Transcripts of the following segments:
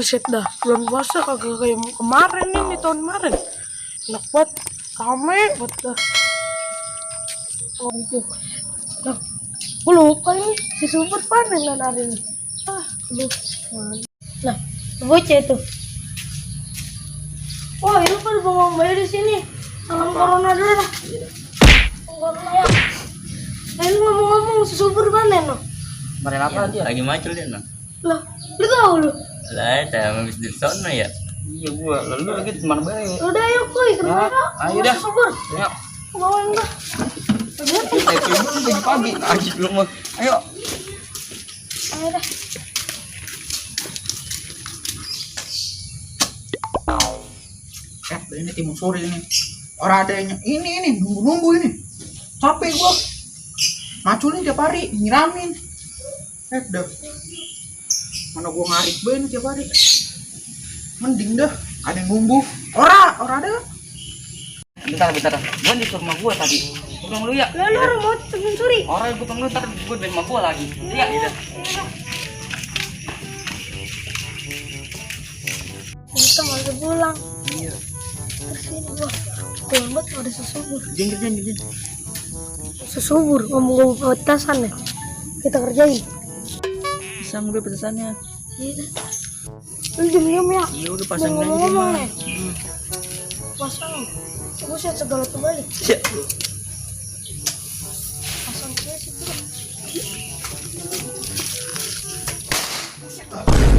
buset dah. Bulan puasa kagak kayak kemarin nih, tahun kemarin. Enak banget, rame banget dah. Oh gitu. Nah, gue lupa ini si super panen kan hari ini. Aduh. Nah, bocah itu. Wah, ini kan bawang bayar di sini. Salam corona dulu dah. Corona ya. Ini ngomong-ngomong si super panen loh. Panen apa dia? Lagi macul dia noh. Lah, lu tahu lu? Lah, ada habis dari sana ya. Iya gua, lalu lagi teman baik. Udah ayo kuy, ke rumah. Ayo dah. Super. Ya. Bawain dah. Pagi, ajik lu mah. Ayo. Ayo dah. Ini timun suri ini. Orang adanya ini nunggu ini. Capek gua. Maculin tiap hari, nyiramin. Dah. Mana gua ngarit ben tiap hari. Mending dah, ada yang nunggu. Ora ada. Bentar. Gua di rumah gua tadi. Pulang lu ya. Lalu orang mau timun suri. Orang gua lu ntar gua dari rumah gua lagi. Iya, iya. Kita mau pulang. Iya. Terus ini gua lambat ada sesubur. Jeng. Sesubur ngomong petasan ya. Kita kerjain. Bisa gue petasannya. Iya dah. Lu diam ya. Iya udah pasang lagi. Ngomong nih. Pasang. Buset segala terbalik. Pasang ke situ.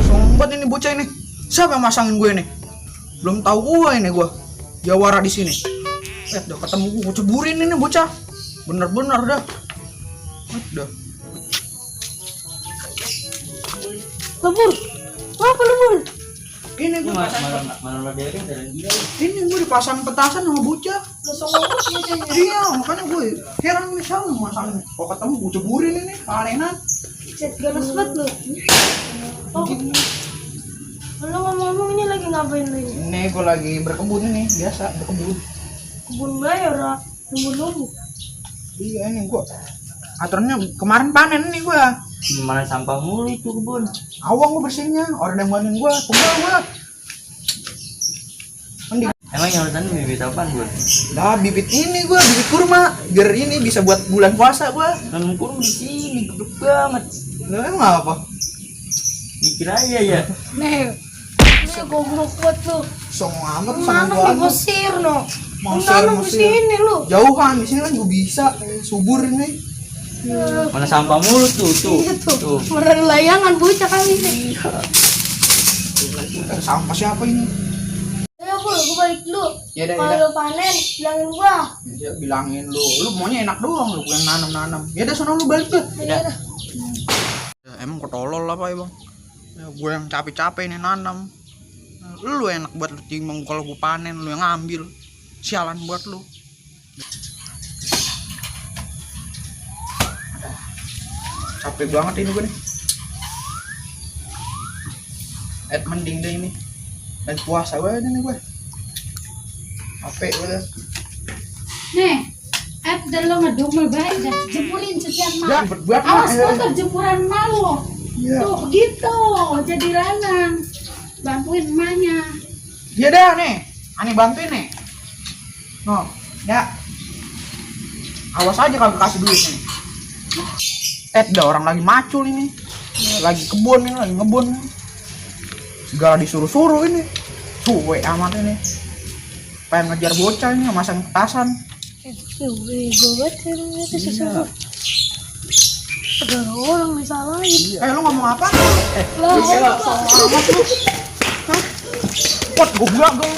Sombong ini bocah ini. Siapa yang masangin gue ini? Belum tahu gue ini gue. Jawara di sini. Udah ketemu gue ceburin ini bocah. Bener-bener dah. Udah. Lebur. Apa lebur? Ini gue Mana dari dia. ini gue dipasang petasan sama bocah. Langsung ngomong bocahnya. Iya, makanya gue heran nih siapa yang masangin. Kok ketemu gue ceburin ini, panenan. Set ganas banget lu. Oh. Lu ngomong-ngomong ini lagi ngapain lu ini? Ini gue lagi berkebun ini, biasa berkebun. Kebun bayar lah. Nunggu-nunggu. Iya ini gue aturannya kemarin panen nih gue. Mana sampah mulu itu kebun. Awang gue bersihnya, orang yang bantuin gue, tunggal gue. Mending. Emang yang tadi bibit apaan gue? Dah bibit ini gue, bibit kurma, biar ini bisa buat bulan puasa gue. Nanam kurung di sini gede banget. Nah, emang apa? Mikir aja ya. Nih. Ini goblok buat lu. Songong amat sama Mana gue. di Mesir no? Mesir, Nanam di sini lu. Jauhan di sini kan gue bisa subur ini. Mana sampah mulu tuh. Iya tuh. Mereka layangan bocah kali ini. Sampah siapa ini? Ya gue balik dulu. Ya udah, Kalau ya lu panen, bilangin gua. Ya, bilangin lu maunya enak doang lu yang nanam. Ya udah sono lu balik deh. Ya udah. Ya, emang ketolol apa ya bang? Ya, gue yang capek-capek ini nanam. Lu enak buat lu timbang kalau gue panen lu yang ngambil. Sialan buat lu. Capek banget ini gue nih. Mending deh ini. Dan puasa gue aja nih gue. Capek gue dah. Nih, dan lo ngedumel baik dah, jemurin setiap Ya, malam. buat Awas lo terjemuran malu. Iya. Tuh gitu, jadi lanang. Bantuin emaknya. Iya dah nih. Ani bantuin nih. No, ya. Awas aja kalau kasih duit nih. Dah orang lagi macul ini. Lagi kebun ini, lagi ngebun. Segala disuruh-suruh ini. Cuek amat ini. Pengen ngejar bocah ini, masang petasan. Gue banget kan itu sesungguh. Ada orang disalahin. Lu ngomong apa? Lah, Amat lu. Hah? Pot goblok gue.